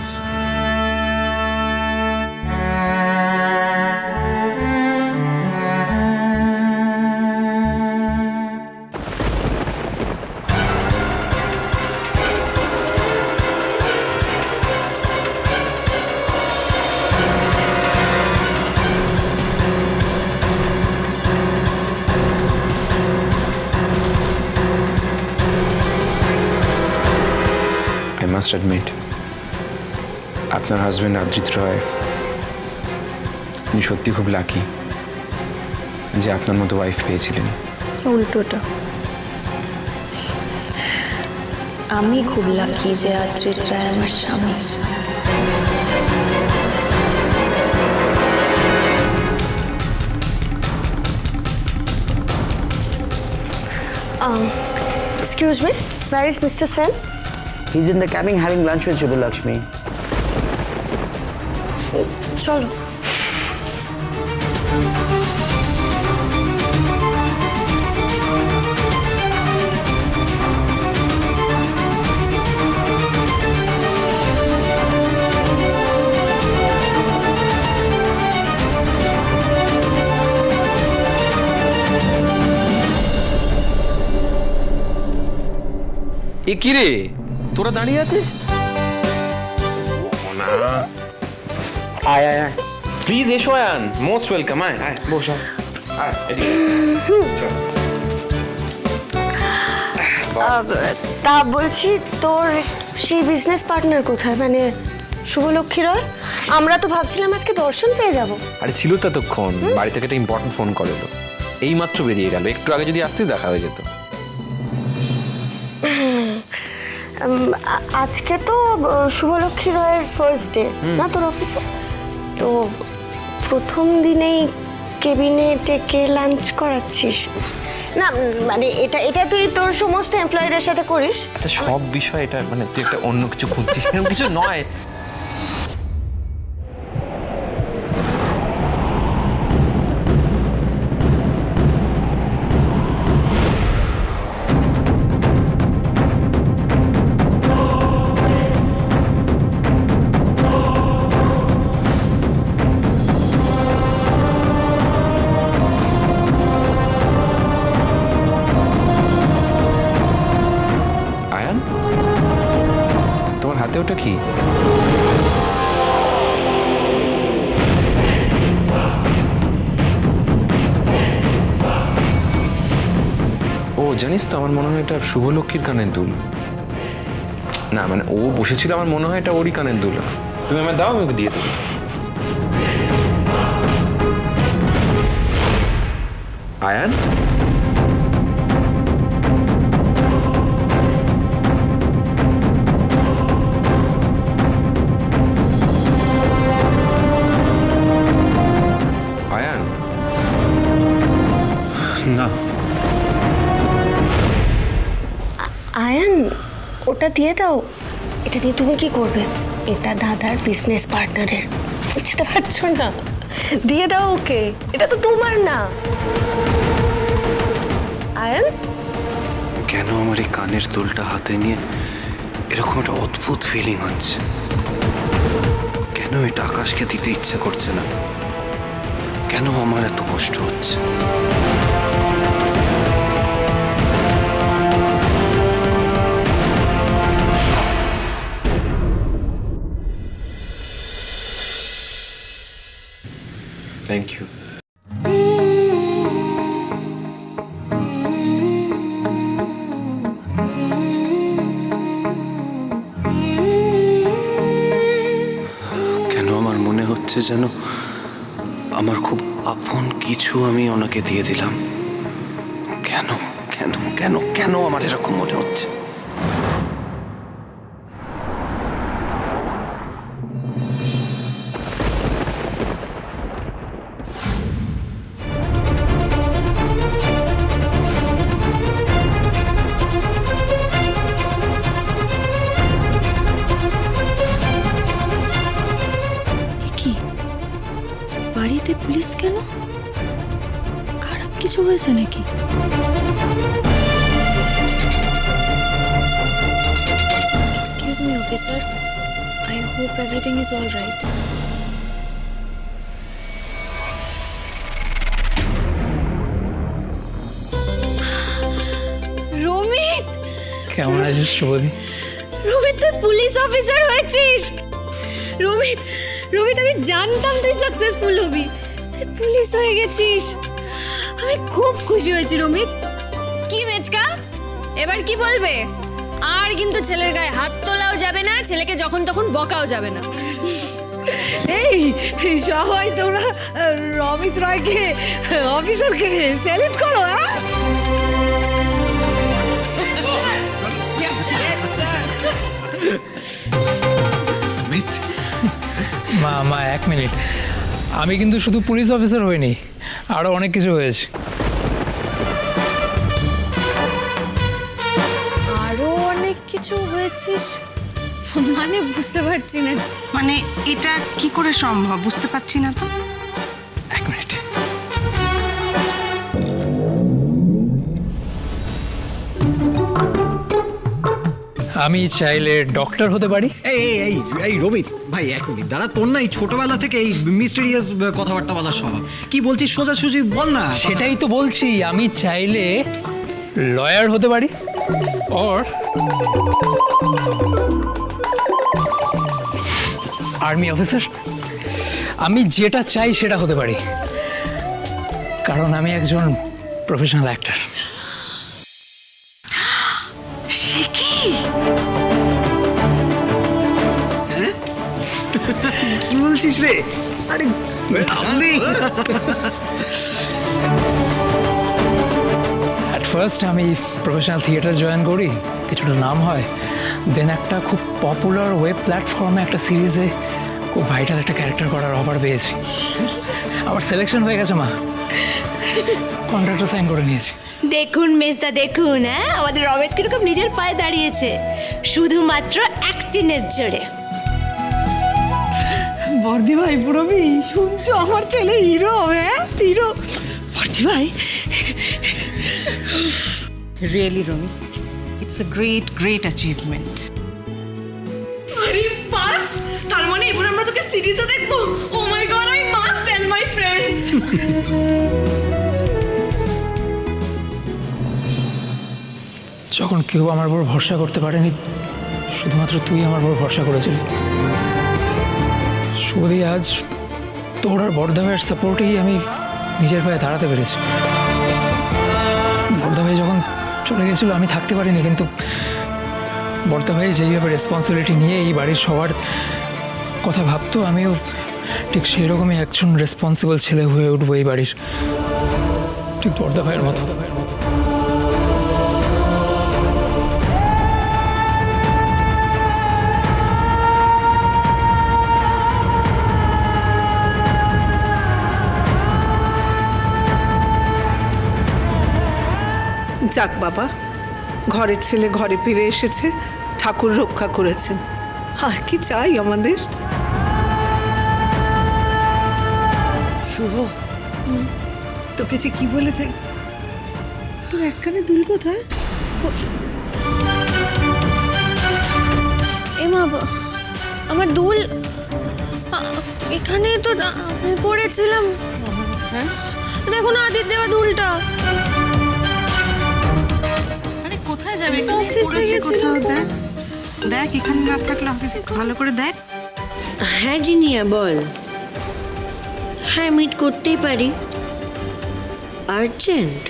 Please. I must admit, আপনার husband Adrit রয় উনি সত্যি খুব লাকি যে আপনার মতো ওয়াইফ পেয়েছিলেন। উল্টোটা, আমি খুব লাকি যে আদ্রিত রায় আমার স্বামী। Excuse me, where is Mr. Sen? He's in the cabin having lunch with Lakshmi. চলো। এ কি রে, তোরা দাঁড়িয়ে আছিস? আয় আয় আয়, প্লিজ এসো আয়ান, মোস্ট ওয়েলকাম। আয় আয়, বস আয় এদিকে। তা বলছি, তোর সেই বিজনেস পার্টনার কোথায়, মানে শুভলক্ষ্মী রয়? আমরা তো ভাবছিলাম আজকে দর্শন পেয়ে যাব। আরে ছিল তো ততক্ষণ, বাড়ি থেকে একটা ইম্পর্টেন্ট ফোন করে এলো, এই মাত্র বেরিয়ে গেল। একটু আগে যদি আসতিস দেখা হয়ে যেত। আজকে তো শুভলক্ষ্মী রয়ের ফার্স্ট ডে না তোর অফিসে, তো প্রথম দিনেই কেবিনে ডেকে লাঞ্চ করাচ্ছিস না? মানে এটা তুই তোর সমস্ত এমপ্লয়ীদের সাথে করিস? আচ্ছা, সব বিষয় এটা মানে তুই একটা অন্য কিছু খুঁজছিস, এরকম কিছু নয়। আয়ান, তোমার হাতে ওটা কি? ও জানিস তো, আমার মনে হয় এটা শুভলক্ষ্মীর কানের দুল। না মানে ও বসেছিল, আমার মনে হয় এটা ওরই কানের দুল। তুমি আমার দাও, আমি ওকে দিয়ে দেবো। আয়ান, আয়ান, না আয়ান, ওটা দিয়ে দাও। এটা নিয়ে তুমি কি করবে? এটা দাদার বিজনেস পার্টনারের, বুঝতে পারছো না? দিয়ে দাও ওকে, এটা তো তোমার না। আয়ান, কেন আমার এই কানের দুলটা হাতে নিয়ে এরকম একটা অদ্ভুত ফিলিং হচ্ছে? কেন এটা আকাশকে দিতে ইচ্ছে করছে না? কেন আমার এত কষ্ট হচ্ছে? Thank you. কেন আমার মনে হচ্ছে যেন আমার খুব আপন কিছু আমি ওনাকে দিয়ে দিলাম। কেন কেন কেন কেন আমার এরকম মনে হচ্ছে? বাড়িতে পুলিশ কেন? খারাপ কিছু হয়েছে নাকি? Excuse me officer, I hope everything is all right. রোমিত, কেমন আছিস শুভদি? রোমিত তুই পুলিশ অফিসার হয়েছিস। রোমিত, রোমিত আমি জানতাম তুই সাকসেসফুল হবি, তুই পুলিশ হয়ে গেছিস। আমি খুব খুশি হয়েছি রোমিত। কি মেচকা, এবার কি বলবে? আর কিন্তু ছেলের গায়ে হাত তোলাও যাবে না, ছেলেকে যখন তখন বকাও যাবে না। এই সবাই তোমরা রমিত রায়কে অফিসারকে স্যালুট করো। হ্যাঁ মা 1 মিনিট, আমি কিন্তু শুধু পুলিশ অফিসার হইনি, আরো অনেক কিছু হয়েছে। আরো অনেক কিছু হয়েছিস মানে বুঝতে পারছি না। মানে এটা কি করে সম্ভব বুঝতে পারছি না তো। 1 মিনিট। আমি চাইলে ডক্টর হতে পারি। এই এই এই রোমিত ভাই 1 মিনিট দাঁড়া, তোর না এই ছোটবেলা থেকে এই মিস্টেরিয়াস কথাবার্তা বলার স্বভাব। কি বলছিস সোজাসুজি বল না। সেটাই তো বলছি, আমি চাইলে লয়ার হতে পারি, অর আর্মি অফিসার। আমি যেটা চাই সেটা হতে পারি, কারণ আমি একজন প্রফেশনাল অ্যাক্টর। সে কি? কি বলছিস রে? আরে অ্যাট ফার্স্ট আমি প্রফেশনাল থিয়েটার জয়েন করি, কিছুটা নাম হয়, দেন একটা খুব পপুলার ওয়েব প্ল্যাটফর্মে একটা সিরিজে খুব ভাইটাল একটা ক্যারেক্টার করার অফার পেয়েছি। আমার সিলেকশন হয়ে গেছে মা, কন্ট্রাক্টও সাইন করে নিয়েছি। দেখুন মেজদা দেখুন, হ্যাঁ আমাদের রমেত কিরকম নিজের পায়ে দাঁড়িয়েছে শুধুমাত্র অ্যাক্টিংয়ের জোরে। বর্দি ভাই পুরবি শুনছো, আমার ছেলে হিরো। হ্যাঁ হিরো বর্দি ভাই। Really Ramit, it's a great great achievement. আরে বাস, তার মানে এবার আমরা তোকে সিরিজে দেখবো। Oh my god, I must tell my friends. যখন কেউ আমার উপর ভরসা করতে পারেনি, শুধুমাত্র তুই আমার উপর ভরসা করেছিলি। শুধু আজ তোর আর বড়দা ভাইয়ের সাপোর্টেই আমি নিজের পায়ে দাঁড়াতে পেরেছি। বড়দা ভাই যখন চলে গেছিল আমি থাকতে পারিনি, কিন্তু বড়দা ভাই যেইভাবে রেসপন্সিবিলিটি নিয়ে এই বাড়ির সবার কথা ভাবতো, আমিও ঠিক সেই রকমই একজন রেসপন্সিবল ছেলে হয়ে উঠবো এই বাড়ির, ঠিক বড়দা ভাইয়ের মতো। যাক বাবা, ঘরের ছেলে ঘরে ফিরে এসেছে, ঠাকুর রক্ষা করেছেন। আর কি চাই আমাদের? শুভ, তোকে যে কি বলে থাক, তোর একখানে দুল কোথায়? এ মা, আমার দুল এখানে তো আমি পড়েছিলাম। হ্যাঁ দেখুন আদির দেওয়া দুলটা। আরে কোথায় যাবে? অফিসে গেছিলাম। দেখ দেখ, এখানে না থাকলে অফিসে ভালো করে দেখ। হ্যাঁ জিনিয়া বল। হ্যাঁ মিট করতেই পারি, আর্জেন্ট।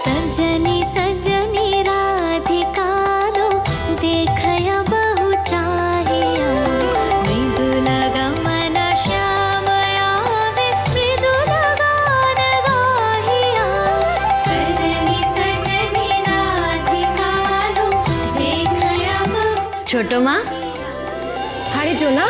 सजनी सजनी राधिका दो देखया बहु चाहिया मृदुल गमन श्यामया मृदुल गान गाहिया सजनी सजनी राधिका दो देखया बहु। ছোট মা, হাড়ি চোলা।